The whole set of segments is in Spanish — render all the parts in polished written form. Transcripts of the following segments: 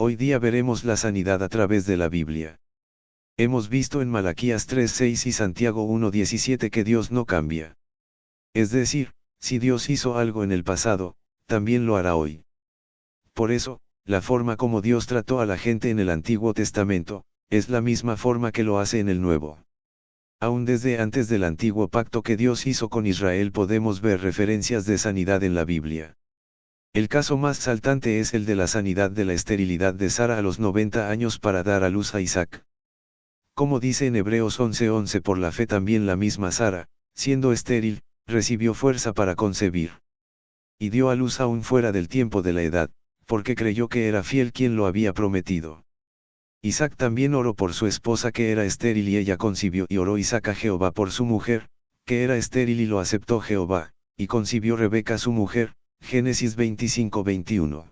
Hoy día veremos la sanidad a través de la Biblia. Hemos visto en Malaquías 3:6 y Santiago 1:17 que Dios no cambia. Es decir, si Dios hizo algo en el pasado, también lo hará hoy. Por eso, la forma como Dios trató a la gente en el Antiguo Testamento, es la misma forma que lo hace en el Nuevo. Aún desde antes del antiguo pacto que Dios hizo con Israel podemos ver referencias de sanidad en la Biblia. El caso más saltante es el de la sanidad de la esterilidad de Sara a los 90 años para dar a luz a Isaac. Como dice en Hebreos 11:11, por la fe también la misma Sara, siendo estéril, recibió fuerza para concebir. Y dio a luz aún fuera del tiempo de la edad, porque creyó que era fiel quien lo había prometido. Isaac también oró por su esposa que era estéril y ella concibió, y oró Isaac a Jehová por su mujer, que era estéril, y lo aceptó Jehová, y concibió Rebeca su mujer. Génesis 25:21.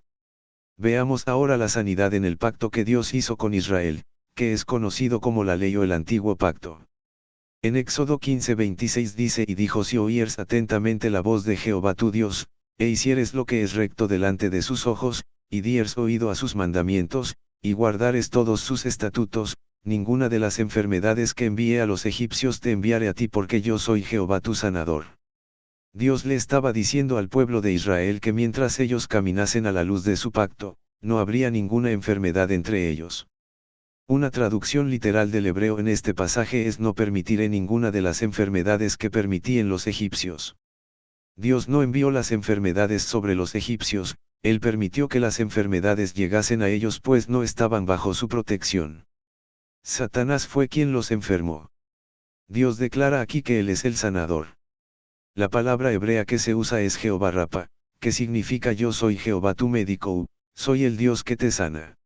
Veamos ahora la sanidad en el pacto que Dios hizo con Israel, que es conocido como la ley o el antiguo pacto. En Éxodo 15:26 dice: y dijo: si oyeres atentamente la voz de Jehová tu Dios, e hicieres lo que es recto delante de sus ojos, y dieres oído a sus mandamientos, y guardares todos sus estatutos, ninguna de las enfermedades que envié a los egipcios te enviaré a ti, porque yo soy Jehová tu sanador. Dios le estaba diciendo al pueblo de Israel que mientras ellos caminasen a la luz de su pacto, no habría ninguna enfermedad entre ellos. Una traducción literal del hebreo en este pasaje es: no permitiré ninguna de las enfermedades que permití en los egipcios. Dios no envió las enfermedades sobre los egipcios, Él permitió que las enfermedades llegasen a ellos pues no estaban bajo su protección. Satanás fue quien los enfermó. Dios declara aquí que Él es el sanador. La palabra hebrea que se usa es Jehová Rafa, que significa yo soy Jehová tu médico, soy el Dios que te sana.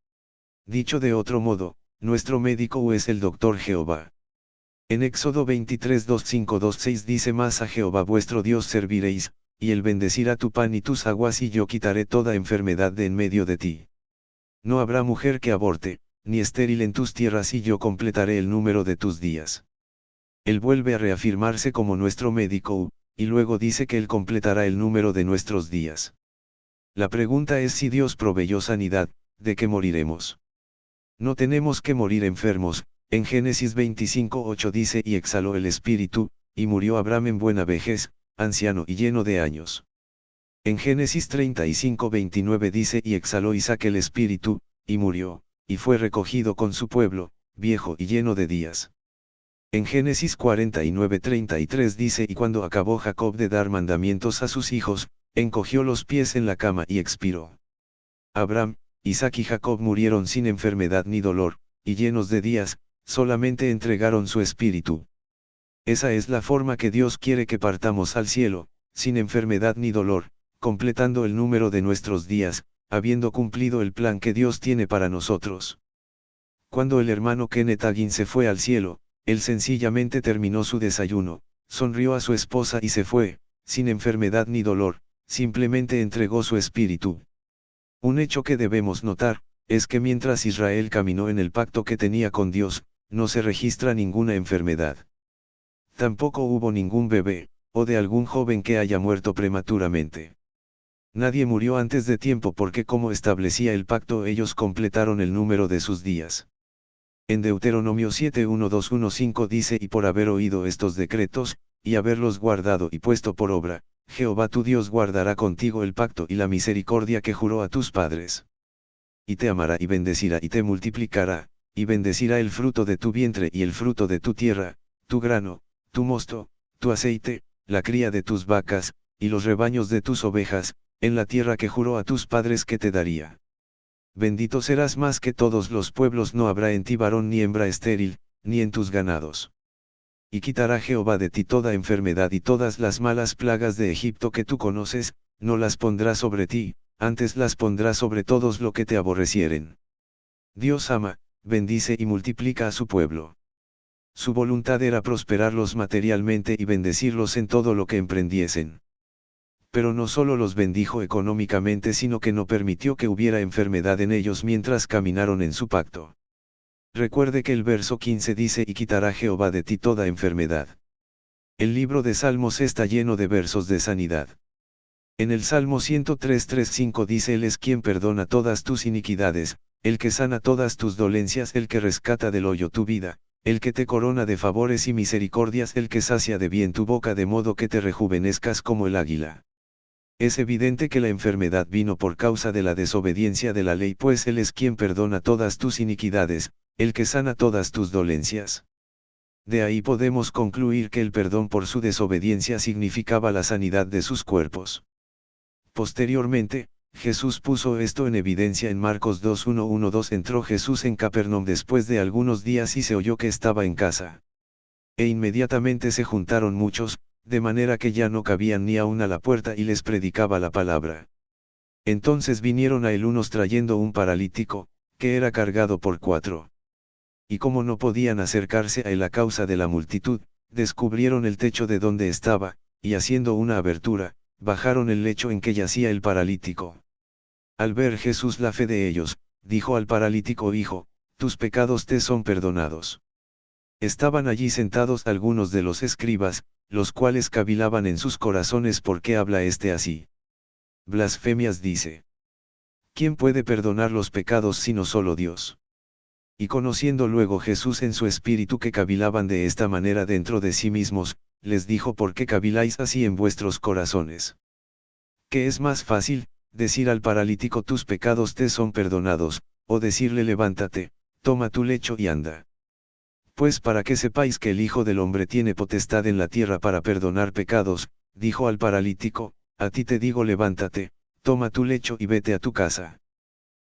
Dicho de otro modo, nuestro médico es el doctor Jehová. En Éxodo 23:2-5-2-6 dice: mas a Jehová vuestro Dios serviréis, y él bendecirá tu pan y tus aguas, y yo quitaré toda enfermedad de en medio de ti. No habrá mujer que aborte, ni estéril en tus tierras, y yo completaré el número de tus días. Él vuelve a reafirmarse como nuestro médico, y luego dice que él completará el número de nuestros días. La pregunta es: si Dios proveyó sanidad, ¿de qué moriremos? No tenemos que morir enfermos. En Génesis 25:8 dice: y exhaló el espíritu, y murió Abraham en buena vejez, anciano y lleno de años. En Génesis 35:29 dice: y exhaló Isaac el espíritu, y murió, y fue recogido con su pueblo, viejo y lleno de días. En Génesis 49:33 dice: y cuando acabó Jacob de dar mandamientos a sus hijos, encogió los pies en la cama y expiró. Abraham, Isaac y Jacob murieron sin enfermedad ni dolor, y llenos de días, solamente entregaron su espíritu. Esa es la forma que Dios quiere que partamos al cielo, sin enfermedad ni dolor, completando el número de nuestros días, habiendo cumplido el plan que Dios tiene para nosotros. Cuando el hermano Kenneth Hagin se fue al cielo, él sencillamente terminó su desayuno, sonrió a su esposa y se fue, sin enfermedad ni dolor, simplemente entregó su espíritu. Un hecho que debemos notar, es que mientras Israel caminó en el pacto que tenía con Dios, no se registra ninguna enfermedad. Tampoco hubo ningún bebé, o de algún joven que haya muerto prematuramente. Nadie murió antes de tiempo porque, como establecía el pacto, ellos completaron el número de sus días. En Deuteronomio 7:1-2-1-5 dice: y por haber oído estos decretos, y haberlos guardado y puesto por obra, Jehová tu Dios guardará contigo el pacto y la misericordia que juró a tus padres. Y te amará y bendecirá y te multiplicará, y bendecirá el fruto de tu vientre y el fruto de tu tierra, tu grano, tu mosto, tu aceite, la cría de tus vacas, y los rebaños de tus ovejas, en la tierra que juró a tus padres que te daría. Bendito serás más que todos los pueblos, no habrá en ti varón ni hembra estéril, ni en tus ganados. Y quitará Jehová de ti toda enfermedad y todas las malas plagas de Egipto que tú conoces, no las pondrá sobre ti, antes las pondrá sobre todos los que te aborrecieren. Dios ama, bendice y multiplica a su pueblo. Su voluntad era prosperarlos materialmente y bendecirlos en todo lo que emprendiesen. Pero no solo los bendijo económicamente, sino que no permitió que hubiera enfermedad en ellos mientras caminaron en su pacto. Recuerde que el verso 15 dice: y quitará Jehová de ti toda enfermedad. El libro de Salmos está lleno de versos de sanidad. En el Salmo 103:3-5 dice: Él es quien perdona todas tus iniquidades, el que sana todas tus dolencias, el que rescata del hoyo tu vida, el que te corona de favores y misericordias, el que sacia de bien tu boca de modo que te rejuvenezcas como el águila. Es evidente que la enfermedad vino por causa de la desobediencia de la ley, pues Él es quien perdona todas tus iniquidades, el que sana todas tus dolencias. De ahí podemos concluir que el perdón por su desobediencia significaba la sanidad de sus cuerpos. Posteriormente, Jesús puso esto en evidencia en Marcos 2:1-1-2. Entró Jesús en Capernaum después de algunos días y se oyó que estaba en casa. E inmediatamente se juntaron muchos, de manera que ya no cabían ni aún a la puerta, y les predicaba la palabra. Entonces vinieron a él unos trayendo un paralítico, que era cargado por 4. Y como no podían acercarse a él a causa de la multitud, descubrieron el techo de donde estaba, y haciendo una abertura, bajaron el lecho en que yacía el paralítico. Al ver Jesús la fe de ellos, dijo al paralítico: Hijo, tus pecados te son perdonados. Estaban allí sentados algunos de los escribas, los cuales cavilaban en sus corazones: ¿por qué habla este así? Blasfemias dice. ¿Quién puede perdonar los pecados sino solo Dios? Y conociendo luego Jesús en su espíritu que cavilaban de esta manera dentro de sí mismos, les dijo: ¿por qué caviláis así en vuestros corazones? ¿Qué es más fácil, decir al paralítico: tus pecados te son perdonados, o decirle: levántate, toma tu lecho y anda? Pues para que sepáis que el Hijo del Hombre tiene potestad en la tierra para perdonar pecados, dijo al paralítico: a ti te digo, levántate, toma tu lecho y vete a tu casa.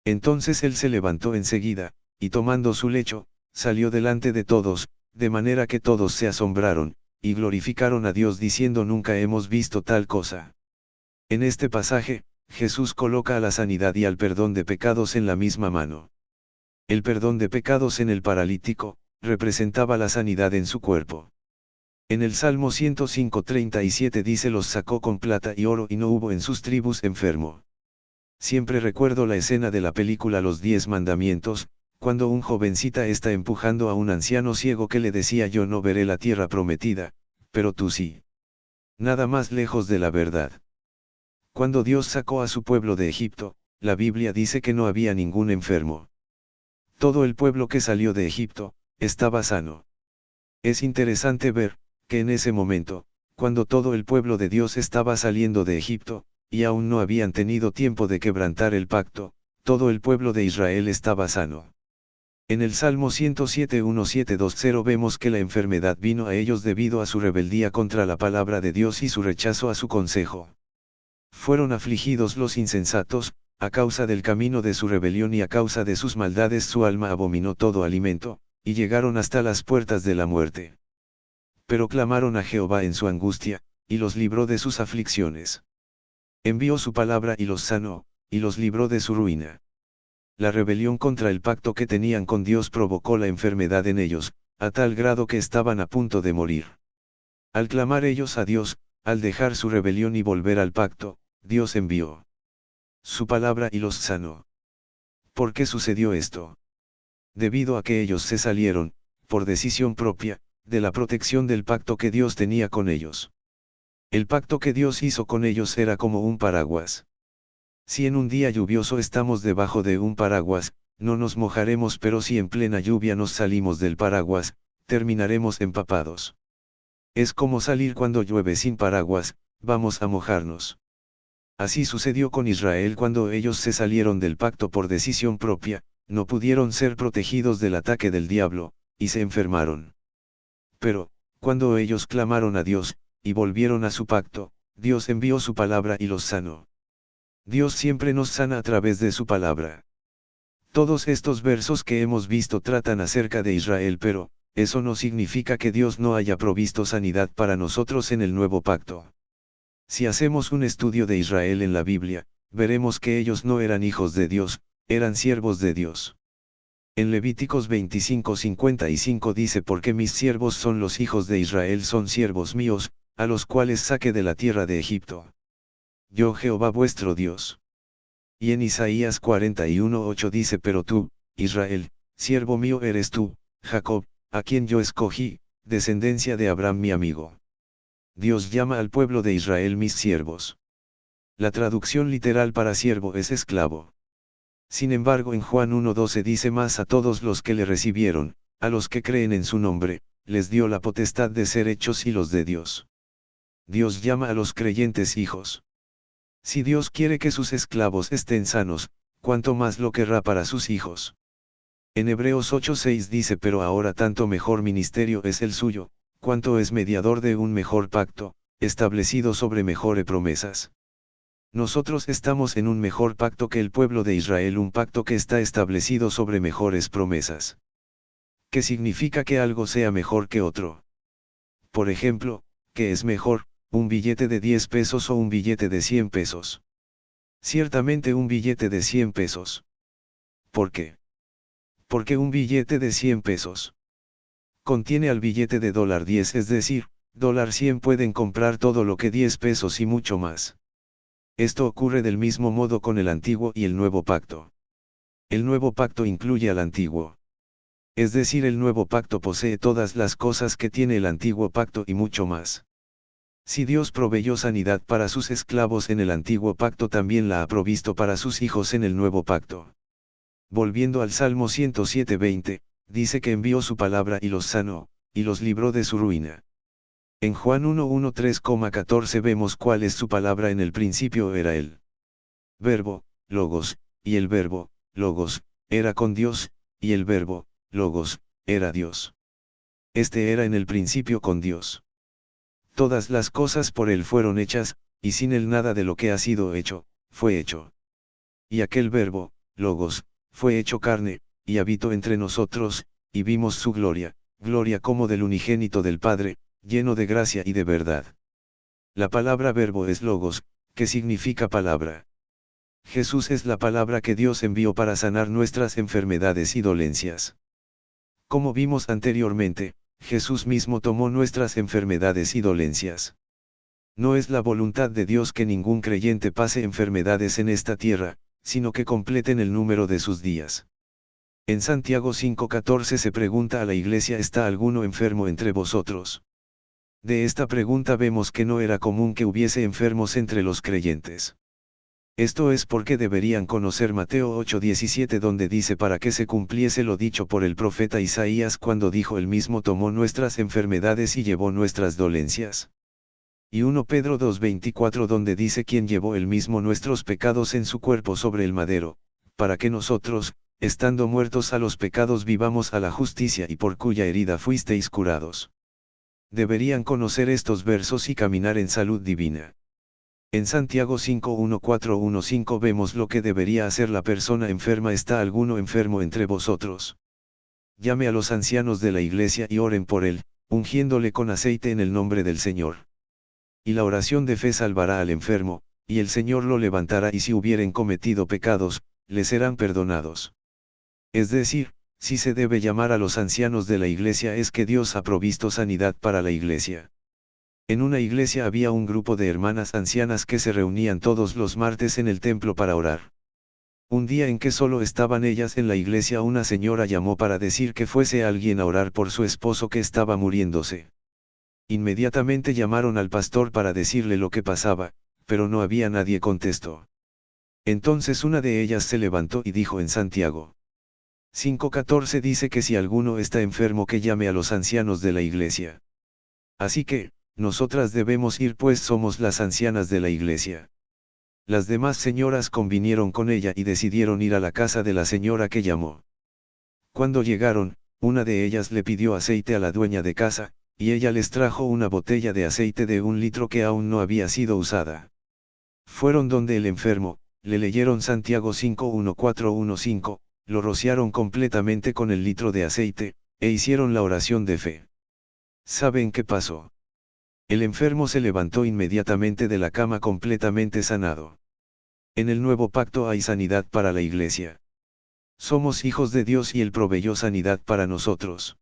Entonces él se levantó enseguida, y tomando su lecho, salió delante de todos, de manera que todos se asombraron, y glorificaron a Dios diciendo: nunca hemos visto tal cosa. En este pasaje, Jesús coloca a la sanidad y al perdón de pecados en la misma mano. El perdón de pecados en el paralítico, representaba la sanidad en su cuerpo. En el Salmo 105:37 dice: los sacó con plata y oro y no hubo en sus tribus enfermo. Siempre recuerdo la escena de la película Los 10 Mandamientos, cuando un jovencita está empujando a un anciano ciego que le decía: yo no veré la tierra prometida, pero tú sí. Nada más lejos de la verdad. Cuando Dios sacó a su pueblo de Egipto, la Biblia dice que no había ningún enfermo. Todo el pueblo que salió de Egipto, estaba sano. Es interesante ver, que en ese momento, cuando todo el pueblo de Dios estaba saliendo de Egipto, y aún no habían tenido tiempo de quebrantar el pacto, todo el pueblo de Israel estaba sano. En el Salmo 107:17-20 vemos que la enfermedad vino a ellos debido a su rebeldía contra la palabra de Dios y su rechazo a su consejo. Fueron afligidos los insensatos, a causa del camino de su rebelión, y a causa de sus maldades su alma abominó todo alimento, y llegaron hasta las puertas de la muerte. Pero clamaron a Jehová en su angustia, y los libró de sus aflicciones. Envió su palabra y los sanó, y los libró de su ruina. La rebelión contra el pacto que tenían con Dios provocó la enfermedad en ellos, a tal grado que estaban a punto de morir. Al clamar ellos a Dios, al dejar su rebelión y volver al pacto, Dios envió su palabra y los sanó. ¿Por qué sucedió esto? Debido a que ellos se salieron, por decisión propia, de la protección del pacto que Dios tenía con ellos. El pacto que Dios hizo con ellos era como un paraguas. Si en un día lluvioso estamos debajo de un paraguas, no nos mojaremos, pero si en plena lluvia nos salimos del paraguas, terminaremos empapados. Es como salir cuando llueve sin paraguas, vamos a mojarnos. Así sucedió con Israel cuando ellos se salieron del pacto por decisión propia, no pudieron ser protegidos del ataque del diablo, y se enfermaron. Pero, cuando ellos clamaron a Dios, y volvieron a su pacto, Dios envió su palabra y los sanó. Dios siempre nos sana a través de su palabra. Todos estos versos que hemos visto tratan acerca de Israel, pero, eso no significa que Dios no haya provisto sanidad para nosotros en el nuevo pacto. Si hacemos un estudio de Israel en la Biblia, veremos que ellos no eran hijos de Dios, eran siervos de Dios. En Levíticos 25:55 dice: porque mis siervos son los hijos de Israel, son siervos míos, a los cuales saqué de la tierra de Egipto. Yo Jehová vuestro Dios. Y en Isaías 41:8 dice: pero tú, Israel, siervo mío eres tú, Jacob, a quien yo escogí, descendencia de Abraham mi amigo. Dios llama al pueblo de Israel mis siervos. La traducción literal para siervo es esclavo. Sin embargo en Juan 1:12 dice más a todos los que le recibieron, a los que creen en su nombre, les dio la potestad de ser hechos hijos de Dios. Dios llama a los creyentes hijos. Si Dios quiere que sus esclavos estén sanos, cuánto más lo querrá para sus hijos. En Hebreos 8:6 dice: pero ahora tanto mejor ministerio es el suyo, cuanto es mediador de un mejor pacto, establecido sobre mejores promesas. Nosotros estamos en un mejor pacto que el pueblo de Israel, un pacto que está establecido sobre mejores promesas. ¿Qué significa que algo sea mejor que otro? Por ejemplo, ¿qué es mejor, un billete de 10 pesos o un billete de 100 pesos? Ciertamente un billete de 100 pesos. ¿Por qué? Porque un billete de 100 pesos contiene al billete de $10, es decir, $100 pueden comprar todo lo que 10 pesos y mucho más. Esto ocurre del mismo modo con el antiguo y el nuevo pacto. El nuevo pacto incluye al antiguo. Es decir, el nuevo pacto posee todas las cosas que tiene el antiguo pacto y mucho más. Si Dios proveyó sanidad para sus esclavos en el antiguo pacto, también la ha provisto para sus hijos en el nuevo pacto. Volviendo al Salmo 107:20, dice que envió su palabra y los sanó, y los libró de su ruina. En Juan 1:13,14 vemos cuál es su palabra. En el principio era el Verbo, Logos, y el Verbo, Logos, era con Dios, y el Verbo, Logos, era Dios. Este era en el principio con Dios. Todas las cosas por él fueron hechas, y sin él nada de lo que ha sido hecho, fue hecho. Y aquel Verbo, Logos, fue hecho carne, y habitó entre nosotros, y vimos su gloria, gloria como del unigénito del Padre, lleno de gracia y de verdad. La palabra verbo es logos, que significa palabra. Jesús es la palabra que Dios envió para sanar nuestras enfermedades y dolencias. Como vimos anteriormente, Jesús mismo tomó nuestras enfermedades y dolencias. No es la voluntad de Dios que ningún creyente pase enfermedades en esta tierra, sino que completen el número de sus días. En Santiago 5:14 se pregunta a la iglesia: ¿está alguno enfermo entre vosotros? De esta pregunta vemos que no era común que hubiese enfermos entre los creyentes. Esto es porque deberían conocer Mateo 8:17, donde dice: para que se cumpliese lo dicho por el profeta Isaías, cuando dijo: él mismo tomó nuestras enfermedades y llevó nuestras dolencias. Y 1 Pedro 2:24, donde dice: quien llevó él mismo nuestros pecados en su cuerpo sobre el madero, para que nosotros, estando muertos a los pecados, vivamos a la justicia, y por cuya herida fuisteis curados. Deberían conocer estos versos y caminar en salud divina. En Santiago 5:1-4-1-5 vemos lo que debería hacer la persona enferma. ¿Está alguno enfermo entre vosotros? Llame a los ancianos de la iglesia y oren por él, ungiéndole con aceite en el nombre del Señor. Y la oración de fe salvará al enfermo, y el Señor lo levantará, y si hubieren cometido pecados, le serán perdonados. Es decir, si se debe llamar a los ancianos de la iglesia, es que Dios ha provisto sanidad para la iglesia. En una iglesia había un grupo de hermanas ancianas que se reunían todos los martes en el templo para orar. Un día en que solo estaban ellas en la iglesia, una señora llamó para decir que fuese alguien a orar por su esposo que estaba muriéndose. Inmediatamente llamaron al pastor para decirle lo que pasaba, pero no había nadie contestó. Entonces una de ellas se levantó y dijo en Santiago 5:14 dice que si alguno está enfermo que llame a los ancianos de la iglesia. Así que, nosotras debemos ir, pues somos las ancianas de la iglesia. Las demás señoras convinieron con ella y decidieron ir a la casa de la señora que llamó. Cuando llegaron, una de ellas le pidió aceite a la dueña de casa, y ella les trajo una botella de aceite de 1 litro que aún no había sido usada. Fueron donde el enfermo, le leyeron Santiago 5:1-4-1-5, lo rociaron completamente con el litro de aceite, e hicieron la oración de fe. ¿Saben qué pasó? El enfermo se levantó inmediatamente de la cama completamente sanado. En el nuevo pacto hay sanidad para la iglesia. Somos hijos de Dios y Él proveyó sanidad para nosotros.